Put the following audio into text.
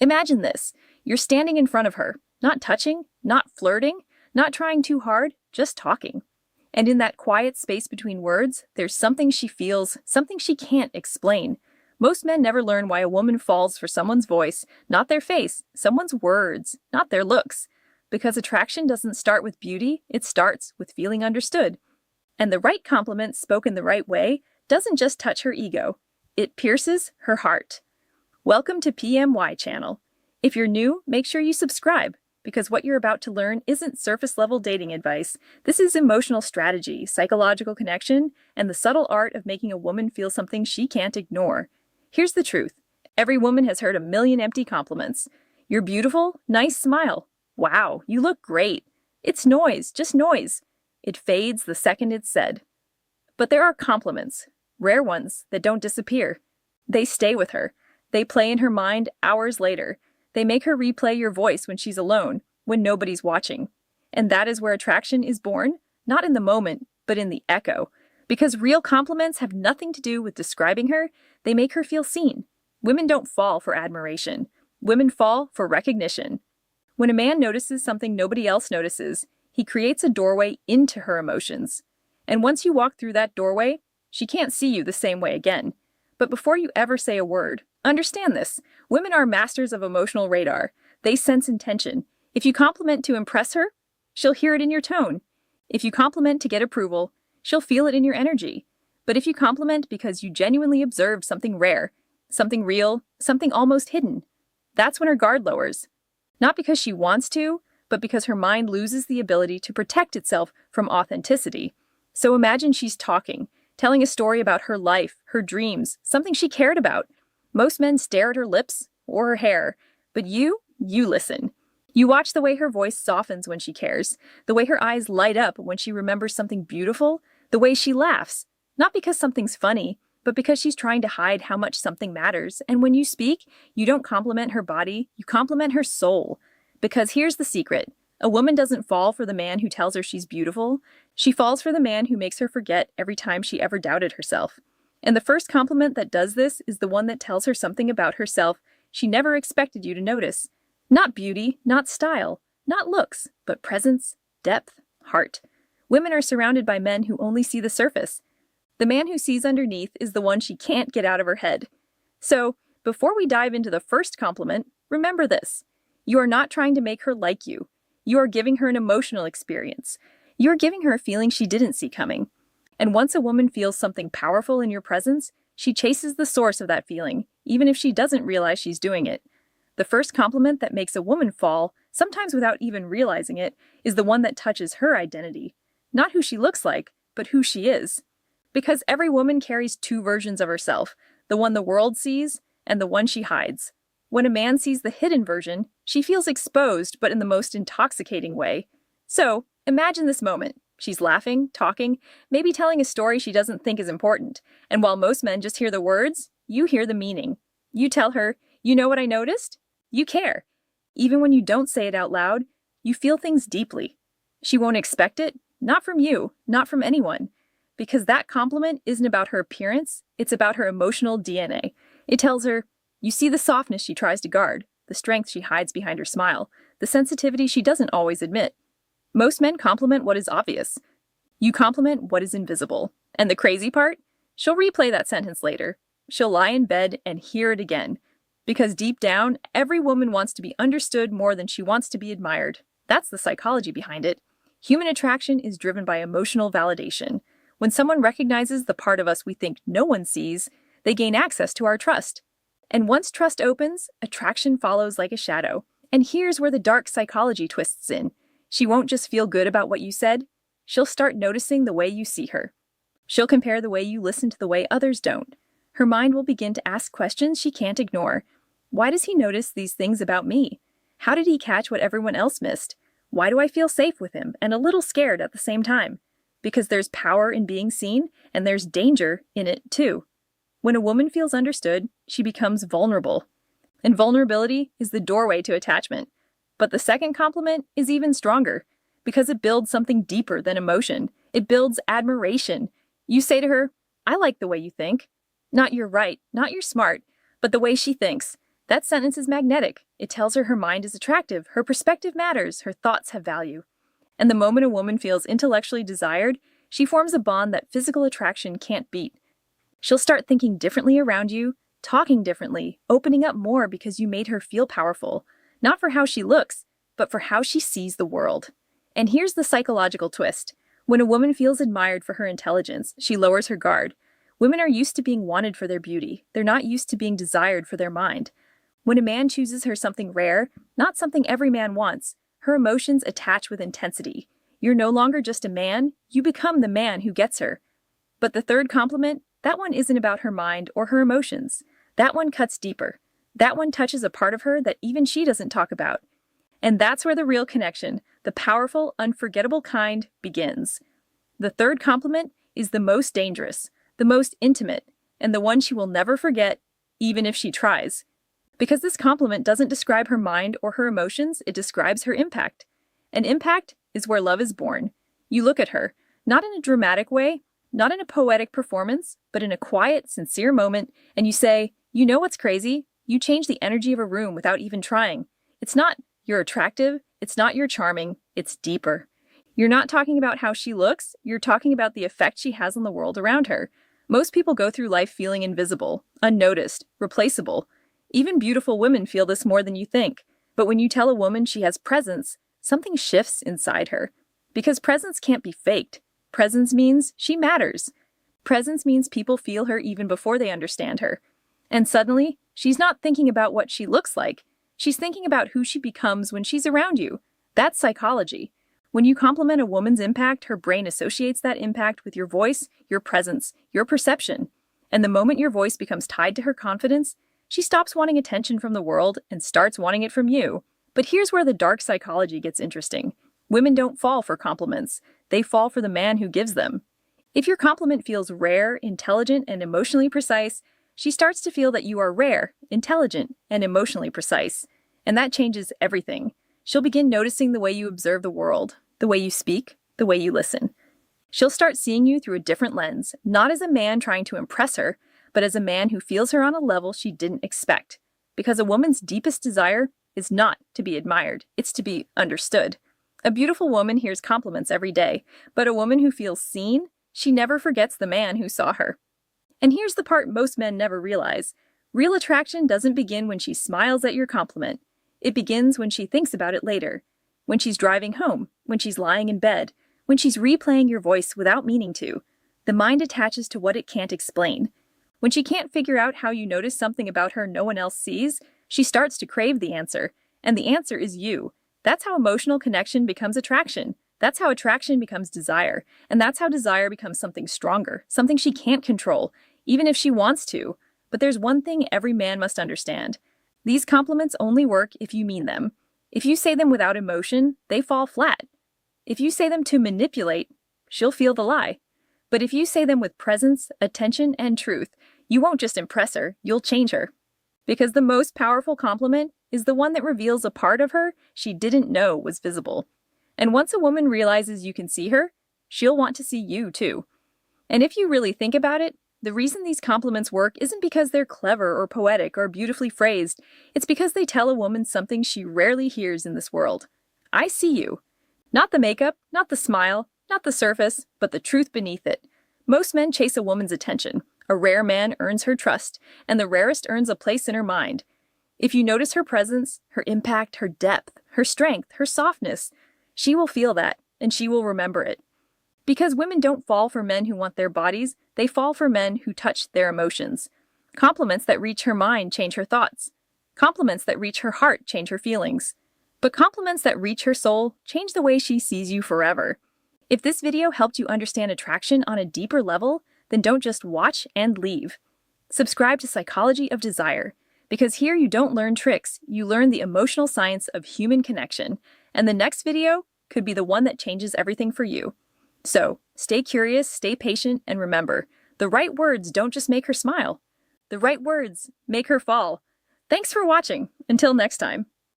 Imagine this. You're standing in front of her, not touching, not flirting, not trying too hard, just talking. And in that quiet space between words, there's something she feels, something she can't explain. Most men never learn why a woman falls for someone's voice, not their face, someone's words, not their looks. Because attraction doesn't start with beauty, it starts with feeling understood. And the right compliment spoken the right way doesn't just touch her ego, it pierces her heart. Welcome to PMY channel. If you're new, make sure you subscribe, because what you're about to learn isn't surface-level dating advice. This is emotional strategy, psychological connection, and the subtle art of making a woman feel something she can't ignore. Here's the truth. Every woman has heard a million empty compliments. You're beautiful, nice smile. Wow, you look great. It's noise, just noise. It fades the second it's said. But there are compliments, rare ones that don't disappear. They stay with her. They play in her mind hours later. They make her replay your voice when she's alone, when nobody's watching. And that is where attraction is born, not in the moment, but in the echo. Because real compliments have nothing to do with describing her, they make her feel seen. Women don't fall for admiration. Women fall for recognition. When a man notices something nobody else notices, he creates a doorway into her emotions. And once you walk through that doorway, she can't see you the same way again. But before you ever say a word, understand this. Women are masters of emotional radar. They sense intention. If you compliment to impress her, she'll hear it in your tone. If you compliment to get approval, she'll feel it in your energy. But if you compliment because you genuinely observed something rare, something real, something almost hidden, that's when her guard lowers. Not because she wants to, but because her mind loses the ability to protect itself from authenticity. So imagine she's talking, telling a story about her life, her dreams, something she cared about. Most men stare at her lips or her hair, but you listen. You watch the way her voice softens when she cares, the way her eyes light up when she remembers something beautiful, the way she laughs, not because something's funny, but because she's trying to hide how much something matters. And when you speak, you don't compliment her body, you compliment her soul. Because here's the secret. A woman doesn't fall for the man who tells her she's beautiful. She falls for the man who makes her forget every time she ever doubted herself. And the first compliment that does this is the one that tells her something about herself she never expected you to notice. Not beauty, not style, not looks, but presence, depth, heart. Women are surrounded by men who only see the surface. The man who sees underneath is the one she can't get out of her head. So, before we dive into the first compliment, remember this. You are not trying to make her like you. You are giving her an emotional experience. You are giving her a feeling she didn't see coming. And once a woman feels something powerful in your presence, she chases the source of that feeling, even if she doesn't realize she's doing it. The first compliment that makes a woman fall, sometimes without even realizing it, is the one that touches her identity. Not who she looks like, but who she is. Because every woman carries two versions of herself, the one the world sees and the one she hides. When a man sees the hidden version, she feels exposed, but in the most intoxicating way. So, imagine this moment. She's laughing, talking, maybe telling a story she doesn't think is important. And while most men just hear the words, you hear the meaning. You tell her, you know what I noticed? You care. Even when you don't say it out loud, you feel things deeply. She won't expect it, not from you, not from anyone. Because that compliment isn't about her appearance, it's about her emotional DNA. It tells her, you see the softness she tries to guard, the strength she hides behind her smile, the sensitivity she doesn't always admit. Most men compliment what is obvious. You compliment what is invisible. And the crazy part? She'll replay that sentence later. She'll lie in bed and hear it again. Because deep down, every woman wants to be understood more than she wants to be admired. That's the psychology behind it. Human attraction is driven by emotional validation. When someone recognizes the part of us we think no one sees, they gain access to our trust. And once trust opens, attraction follows like a shadow. And here's where the dark psychology twists in. She won't just feel good about what you said. She'll start noticing the way you see her. She'll compare the way you listen to the way others don't. Her mind will begin to ask questions she can't ignore. Why does he notice these things about me? How did he catch what everyone else missed? Why do I feel safe with him and a little scared at the same time? Because there's power in being seen, and there's danger in it too. When a woman feels understood, she becomes vulnerable. And vulnerability is the doorway to attachment. But the second compliment is even stronger, because it builds something deeper than emotion. It builds admiration. You say to her, I like the way you think. Not you're right, not you're smart, but the way she thinks. That sentence is magnetic. It tells her mind is attractive, her perspective matters, her thoughts have value. And the moment a woman feels intellectually desired, she forms a bond that physical attraction can't beat. She'll start thinking differently around you, talking differently, opening up more because you made her feel powerful, not for how she looks, but for how she sees the world. And here's the psychological twist. When a woman feels admired for her intelligence, she lowers her guard. Women are used to being wanted for their beauty. They're not used to being desired for their mind. When a man chooses her something rare, not something every man wants, her emotions attach with intensity. You're no longer just a man, you become the man who gets her. But the third compliment, that one isn't about her mind or her emotions. That one cuts deeper. That one touches a part of her that even she doesn't talk about. And that's where the real connection, the powerful, unforgettable kind, begins. The third compliment is the most dangerous, the most intimate, and the one she will never forget, even if she tries. Because this compliment doesn't describe her mind or her emotions, it describes her impact. And impact is where love is born. You look at her, not in a dramatic way, not in a poetic performance, but in a quiet, sincere moment, and you say, you know what's crazy? You change the energy of a room without even trying. It's not, you're attractive, it's not you're charming, it's deeper. You're not talking about how she looks, you're talking about the effect she has on the world around her. Most people go through life feeling invisible, unnoticed, replaceable. Even beautiful women feel this more than you think. But when you tell a woman she has presence, something shifts inside her. Because presence can't be faked. Presence means she matters. Presence means people feel her even before they understand her. And suddenly, she's not thinking about what she looks like. She's thinking about who she becomes when she's around you. That's psychology. When you compliment a woman's impact, her brain associates that impact with your voice, your presence, your perception. And the moment your voice becomes tied to her confidence, she stops wanting attention from the world and starts wanting it from you. But here's where the dark psychology gets interesting. Women don't fall for compliments. They fall for the man who gives them. If your compliment feels rare, intelligent, and emotionally precise, she starts to feel that you are rare, intelligent, and emotionally precise. And that changes everything. She'll begin noticing the way you observe the world, the way you speak, the way you listen. She'll start seeing you through a different lens, not as a man trying to impress her, but as a man who feels her on a level she didn't expect. Because a woman's deepest desire is not to be admired, it's to be understood. A beautiful woman hears compliments every day, but a woman who feels seen, she never forgets the man who saw her. And here's the part most men never realize. Real attraction doesn't begin when she smiles at your compliment. It begins when she thinks about it later. When she's driving home, when she's lying in bed, when she's replaying your voice without meaning to. The mind attaches to what it can't explain. When she can't figure out how you notice something about her no one else sees, she starts to crave the answer. And the answer is you. That's how emotional connection becomes attraction. That's how attraction becomes desire. And that's how desire becomes something stronger, something she can't control, even if she wants to. But there's one thing every man must understand. These compliments only work if you mean them. If you say them without emotion, they fall flat. If you say them to manipulate, she'll feel the lie. But if you say them with presence, attention, and truth, you won't just impress her, you'll change her. Because the most powerful compliment is the one that reveals a part of her she didn't know was visible. And once a woman realizes you can see her, she'll want to see you too. And if you really think about it, the reason these compliments work isn't because they're clever or poetic or beautifully phrased. It's because they tell a woman something she rarely hears in this world. I see you. Not the makeup, not the smile, not the surface, but the truth beneath it. Most men chase a woman's attention. A rare man earns her trust, and the rarest earns a place in her mind. If you notice her presence, her impact, her depth, her strength, her softness, she will feel that, and she will remember it. Because women don't fall for men who want their bodies, they fall for men who touch their emotions. Compliments that reach her mind change her thoughts. Compliments that reach her heart change her feelings. But compliments that reach her soul change the way she sees you forever. If this video helped you understand attraction on a deeper level, then don't just watch and leave. Subscribe to Psychology of Desire, because here you don't learn tricks, you learn the emotional science of human connection, and the next video could be the one that changes everything for you. So, stay curious, stay patient, and remember, the right words don't just make her smile. The right words make her fall. Thanks for watching. Until next time.